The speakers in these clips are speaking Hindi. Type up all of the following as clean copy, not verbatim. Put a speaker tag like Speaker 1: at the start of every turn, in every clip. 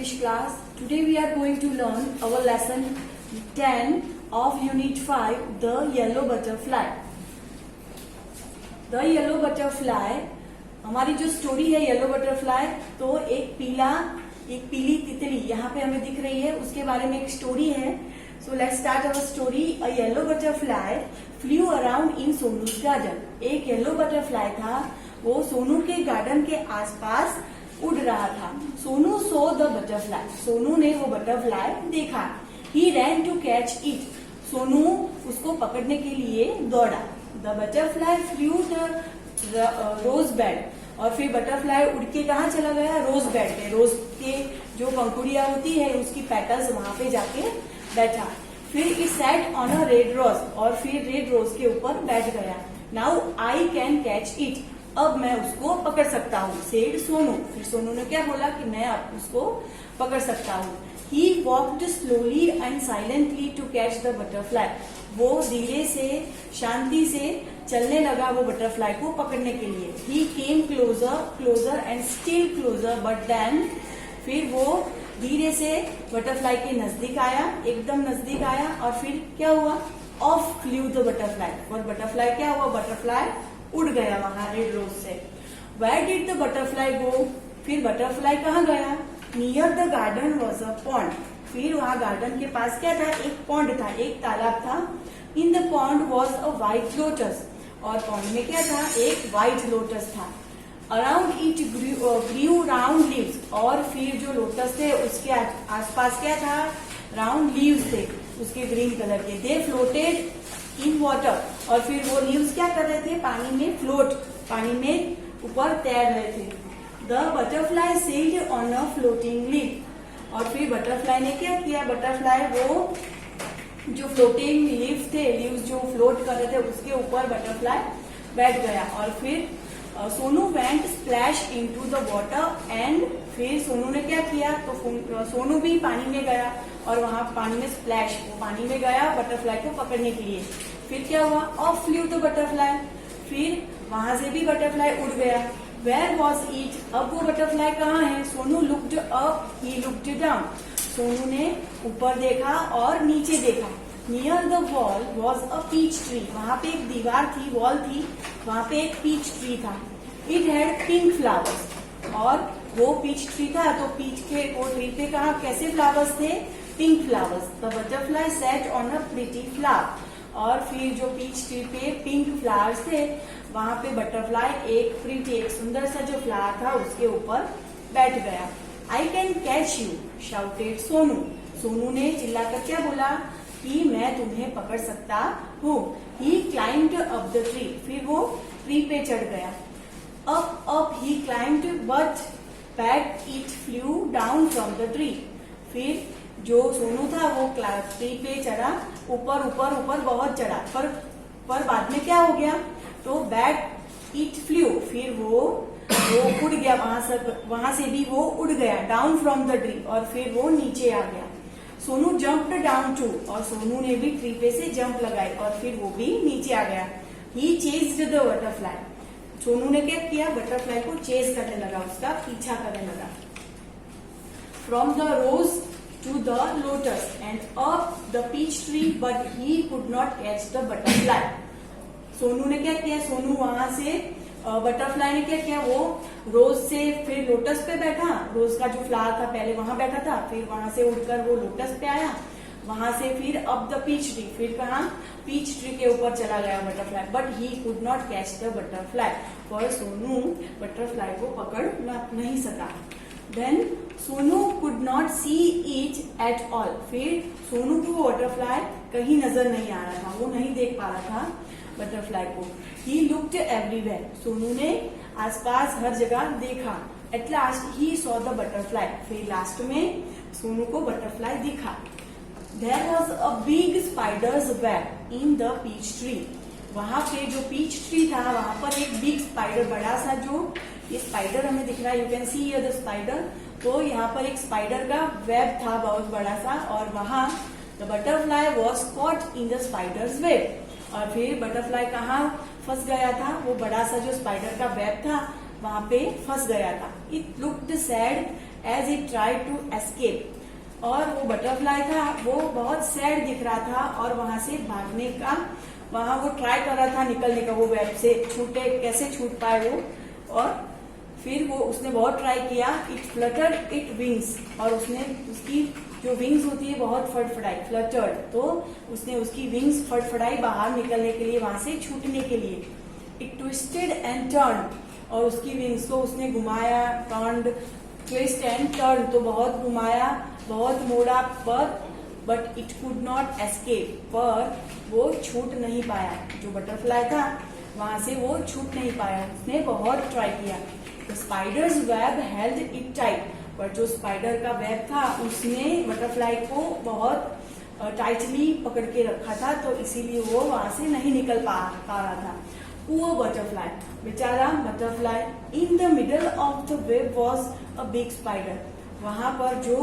Speaker 1: English class. Today we are going to learn our lesson 10 of Unit 5, The Yellow Butterfly. The Yellow Butterfly, हमारी जो स्टोरी है येलो बटरफ्लाई, तो एक पीली तितली यहाँ पे हमें दिख रही है, उसके बारे में एक स्टोरी है. So let's start our story. A yellow butterfly flu around in सोनूज garden. एक येलो बटरफ्लाई था, वो सोनू के गार्डन के आसपास उड़ रहा था. Sonu saw the butterfly. Sonu ने वो बटरफ्लाई देखा. He ran to catch it. Sonu उसको पकड़ने के लिए दौड़ा. The butterfly flew the rose bed. और फिर बटरफ्लाई उड़ के कहाँ चला गया? रोज बेड पे. रोज के जो पंखुड़ियां होती है उसकी पेटल्स वहां पे जाके बैठा. फिर it set on a red rose. और फिर रेड रोज के ऊपर बैठ गया. Now I can catch it. अब मैं उसको पकड़ सकता हूँ. सेड सोनू. फिर सोनू ने क्या बोला कि मैं अब उसको पकड़ सकता हूँ. He walked slowly and silently to catch the butterfly. वो धीरे से शांति से चलने लगा वो बटरफ्लाई को पकड़ने के लिए. He came closer and still closer but then. फिर वो धीरे से बटरफ्लाई के नजदीक आया, एकदम नजदीक आया. और फिर क्या हुआ? Off flew the butterfly. और बटरफ्लाई क्या हुआ? बटरफ्लाई उड़ गया वहां रेड रोज से. वेयर डिड द बटरफ्लाई गो? फिर बटरफ्लाई कहाँ गया? Near the garden was a pond. फिर वहां गार्डन के पास क्या था? एक पॉन्ड था, एक तालाब था. In the pond was a white lotus. और पॉन्ड में क्या था? एक व्हाइट लोटस था. Around it grew round leaves. और फिर जो लोटस थे उसके आसपास क्या था? राउंड लीव्स थे उसके ग्रीन कलर के. दे फ्लोटेड इन वाटर. और फिर वो लीव्स क्या कर रहे थे? पानी में फ्लोट, पानी में ऊपर तैर रहे थे. The butterfly sailed on a floating leave. और फिर बटरफ्लाई ने क्या किया? बटरफ्लाई वो जो फ्लोटिंग लीव्स थे, लीव्स जो फ्लोट कर रहे थे उसके ऊपर बटरफ्लाई बैठ गया. और फिर Sonu went splash into the water. And फिर सोनू ने क्या किया? तो सोनू भी पानी में गया और वहां पानी में स्प्लैश, वो पानी में गया बटरफ्लाई को पकड़ने के लिए. फिर क्या हुआ? Off flew the butterfly. फिर वहां से भी बटरफ्लाई उड़ गया. Where was it? अब वो बटरफ्लाई कहाँ है? Sonu looked up, he looked down. Sonu ने ऊपर देखा और नीचे देखा. Near the wall was a peach tree. वहां पे एक दीवार थी, वॉल थी, वहां पे एक पीच ट्री था. It had pink flowers. और वो पीच ट्री था, तो पीच के वो ट्री पे कहा कैसे फ्लावर्स थे? Pink flowers. The butterfly set on a pretty flower. और फिर जो पीच ट्री पे पिंक फ्लावर्स थे, वहां पे बटरफ्लाई एक प्रिटी, एक सुंदर सा जो फ्लावर था उसके ऊपर बैठ गया. आई can catch you shouted Sonu. Sonu ने चिल्लाकर क्या बोला? कि मैं तुम्हें पकड़ सकता हूँ. ही क्लाइम्ड अप द ट्री. फिर वो ट्री पे चढ़ गया. Up he climbed but back it flew down from the tree. फिर जो सोनू था वो ट्री पे चढ़ा, ऊपर बहुत चढ़ा, पर बाद में क्या हो गया? तो बैक इट फ्लू. फिर वो उड़ गया, वहां से भी वो उड़ गया. Down from the tree. और फिर वो नीचे आ गया. Sonu jumped down too. और सोनू ने भी ट्री पे से जंप लगाई और फिर वो भी नीचे आ गया. ही चेज्ड द बटरफ्लाई. सोनू ने क्या किया? बटरफ्लाई को चेज करने लगा, उसका पीछा करने लगा. From the rose to the lotus and up the peach tree, but he could not catch the butterfly. Sonu ने क्या किया? सोनू वहां से बटरफ्लाई ने क्या किया? वो रोज से फिर लोटस पे बैठा. रोज का जो फ्लावर था पहले वहां बैठा था, फिर वहां से उड़कर वो लोटस पे आया. वहां से फिर अप द पीच ट्री. फिर कहा? पीच ट्री के ऊपर चला गया butterfly. But he could not catch the butterfly. पर सोनू बटरफ्लाई को पकड़ नहीं सका. Then Sonu could not see it at all. फिर सोनू को वो बटरफ्लाई कहीं नजर नहीं आ रहा था, वो नहीं देख पा रहा था बटरफ्लाई को. He looked everywhere. सोनू ने आसपास हर जगह देखा. At last he saw the butterfly. फिर लास्ट में सोनू को बटरफ्लाई दिखा. There was a big spider's web in the peach tree. वहां पे जो पीच ट्री था वहां पर एक बिग स्पाइडर, बड़ा सा जो ये स्पाइडर हमें दिख रहा है, you can see here the spider. तो यहाँ पर एक स्पाइडर का वेब था बहुत बड़ा सा. और वहां the butterfly was caught in the spiders web. और फिर बटरफ्लाई कहाँ फंस गया था? वो बड़ा सा जो स्पाइडर का वेब था वहां पे फंस गया था. It looked sad as it try to escape. और वो बटरफ्लाई था वो बहुत सैड दिख रहा था और वहां से भागने का, वहां वो ट्राई कर रहा था निकलने का, वो वेब से छूटे, कैसे छूट पाए वो। और फिर वो उसने बहुत ट्राई किया। इट फ्लटर्ड इट विंग्स, और उसने उसकी जो विंग्स होती है बहुत फड़फड़ाई, फ्लटर्ड, तो उसने उसकी विंग्स फड़फड़ाई बाहर निकलने के लिए, वहां से छूटने के लिए। इट ट्विस्टेड एंड टर्न, और उसकी विंग्स को उसने घुमाया, टर्न्ड, ट्विस्ट एंड टर्न, तो बहुत घुमाया, बहुत मोड़ा, but it could not escape, पर वो छूट नहीं पाया। जो बटरफ्लाई था वहां से वो छूट नहीं पाया, उसने बहुत ट्राई किया। The spiders web held it tight, पर जो स्पाइडर का वेब था उसने बटरफ्लाई को बहुत टाइटली पकड़ के रखा था, तो इसीलिए वो वहां से नहीं निकल पा रहा था। पुअर बटरफ्लाई, बेचारा butterfly. In the middle of the web was a big spider, वहां पर जो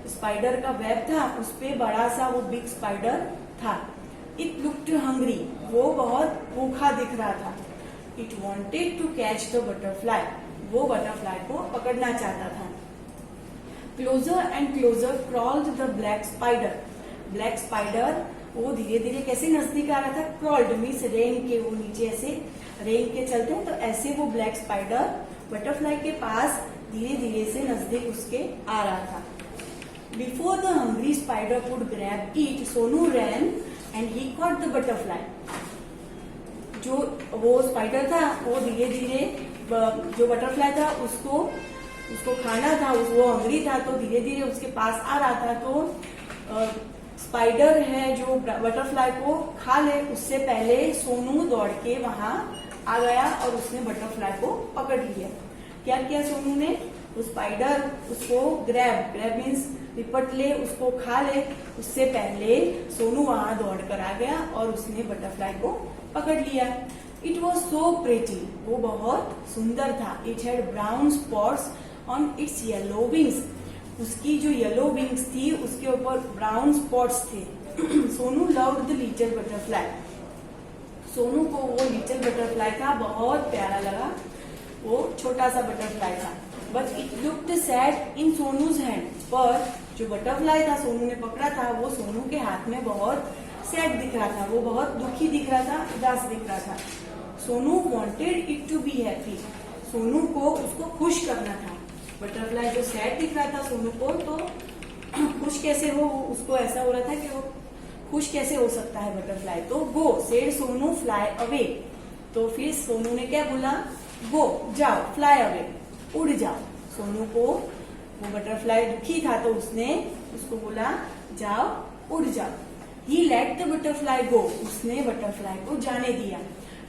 Speaker 1: स्पाइडर का वेब था उस पे बड़ा सा वो बिग स्पाइडर था। इट लुक्ड हंग्री, वो बहुत भूखा दिख रहा था। It wanted to catch the butterfly, वो बटरफ्लाई को पकड़ना चाहता था। Closer and closer crawled the black spider, black spider वो धीरे धीरे कैसे नजदीक आ रहा था, क्रॉल्ड मीन्स रेंग के, वो नीचे ऐसे रेंग के चलते हैं, तो ऐसे वो ब्लैक स्पाइडर बटरफ्लाई के पास धीरे धीरे से नजदीक उसके आ रहा था। Before the hungry spider could grab it, Sonu ran and he caught the butterfly. जो वो स्पाइडर था वो धीरे धीरे, जो बटरफ्लाई था उसको खाना था, वो हंग्री था, तो धीरे धीरे उसके पास आ रहा था। तो स्पाइडर है जो बटरफ्लाई को खा ले, उससे पहले सोनू दौड़ के वहां आ गया और उसने बटरफ्लाई को पकड़ लिया। क्या किया सोनू ने, वो स्पाइडर उसको ग्रैब मीन्स लिपट ले, उसको खा ले, उससे पहले सोनू वहां दौड़ कर आ गया और उसने बटरफ्लाई को पकड़ लिया। इट वॉज सो प्रेटी, वो बहुत सुंदर था। It had brown spots on it's yellow wings, उसकी जो येलो विंग्स थी उसके ऊपर ब्राउन स्पॉट्स थे। Sonu loved the little butterfly, Sonu को वो लिटिल बटरफ्लाई था बहुत प्यारा लगा, वो छोटा सा बटरफ्लाई था। But it looked sad in सोनूज hand, पर जो बटरफ्लाई था सोनू ने पकड़ा था वो सोनू के हाथ में बहुत सैड दिख रहा था, वो बहुत दुखी दिख रहा था, उदास दिख रहा था। Sonu wanted it to be happy, Sonu को उसको खुश करना था। बटरफ्लाई जो सैड दिख रहा था सोनू को, तो खुश कैसे हो, उसको ऐसा हो रहा था कि वो खुश कैसे हो सकता है बटरफ्लाई। तो गो सेड सोनू फ्लाई अवे, तो फिर सोनू ने क्या बोला, गो जाओ, फ्लाई अवे उड़ जाओ। सोनू को वो बटरफ्लाई दुखी था तो उसने उसको बोला जाओ उड़ जाओ। He let the butterfly go, उसने बटरफ्लाई को जाने दिया।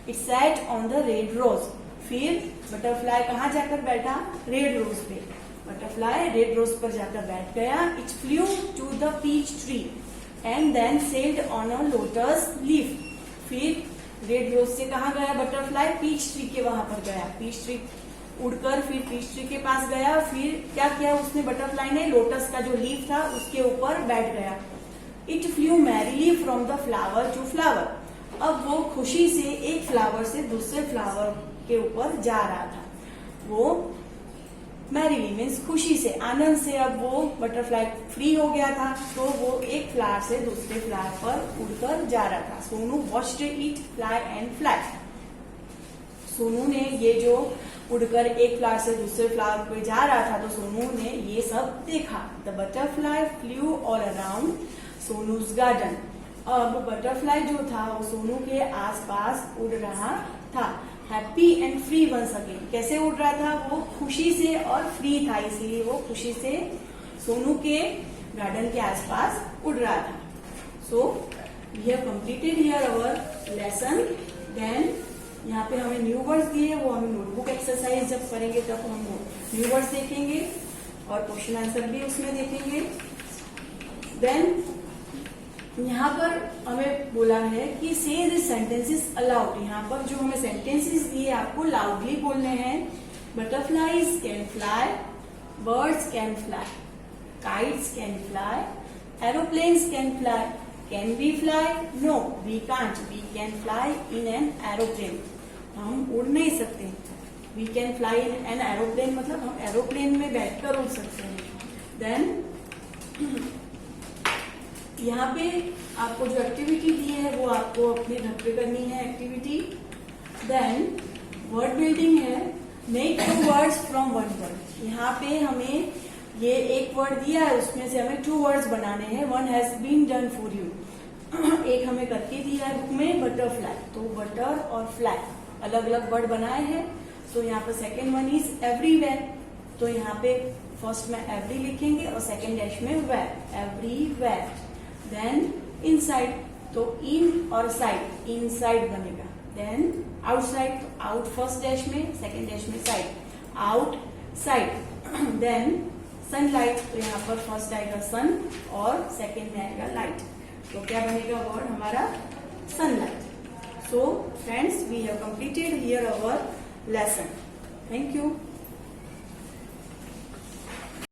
Speaker 1: It sat on the red rose, फिर बटरफ्लाई कहाँ जाकर बैठा, रेड रोज पे। बटरफ्लाई रेड रोज पर जाकर बैठ गया। It flew to the peach tree and then settled on a lotus leaf, फिर रेड रोज से कहाँ गया बटरफ्लाई, पीच ट्री के वहां पर गया। पीच ट्री उड़कर फिर पीच ट्री के पास गया, फिर क्या किया उसने बटरफ्लाई ने, लोटस का जो लीफ था उसके ऊपर बैठ गया। It flew merrily from the flower to flower, अब वो खुशी से एक फ्लावर से दूसरे फ्लावर के ऊपर जा रहा था। वो मैरिली मीन्स खुशी से, आनंद से, अब वो बटरफ्लाई फ्री हो गया था तो वो एक फ्लावर से दूसरे फ्लावर पर उड़कर जा रहा था। Sonu watched it fly and fly, Sonu ने ये जो उड़कर एक फ्लावर से दूसरे फ्लावर पे जा रहा था तो सोनू ने ये सब देखा। The butterfly flew all around Sonu's garden, अब बटरफ्लाई जो था वो सोनू के आसपास उड़ रहा था। Happy and free once again, कैसे उड़ रहा था, वो खुशी से और फ्री था, इसीलिए वो खुशी से सोनू के गार्डन के आसपास उड़ रहा था। So we have completed here our lesson. Then यहाँ पे हमें न्यू वर्ड्स दिए, वो हम नोटबुक एक्सरसाइज जब करेंगे तब हम न्यू वर्ड्स देखेंगे और क्वेश्चन आंसर भी उसमें देखेंगे। देन यहाँ पर हमें बोला है कि से दिस सेंटेंसेस अलाउड, यहाँ पर जो हमें सेंटेंसेस दिए आपको लाउडली बोलने हैं। Butterflies can fly, birds can fly, kites can fly, aeroplanes can fly, can we fly, no we can't, we can fly in an aeroplane, हम उड़ नहीं सकते। We can fly in an aeroplane, मतलब हम एरोप्लेन में बैठकर उड़ सकते हैं. देन यहाँ पे आपको जो एक्टिविटी दी है वो आपको अपने घर पे करनी है एक्टिविटी. देन वर्ड बिल्डिंग है. Make 2 words from 1 word. यहाँ पे हमें ये एक वर्ड दिया है, उसमें से हमें 2 वर्ड्स बनाने हैं. 1 has been done for you. एक हमें करके दिया है बुक में, बटरफ्लाई. तो बटर और फ्लाई अलग अलग वर्ड बनाए हैं. सो यहाँ पे सेकेंड वन इज एवरीवेयर. तो यहाँ पे फर्स्ट में एवरी लिखेंगे और सेकेंड डैश में वेयर, एवरीवेयर. देन इनसाइड, तो इन और साइड, इनसाइड बनेगा. देन आउटसाइड, तो आउट फर्स्ट डैश में, सेकेंड डैश में साइड, आउटसाइड. देन सनलाइट, तो यहाँ पर फर्स्ट आएगा सन और सेकेंड में आएगा लाइट. तो क्या बनेगा वर्ड हमारा? Sunlight. So friends, we have completed here our lesson. Thank you.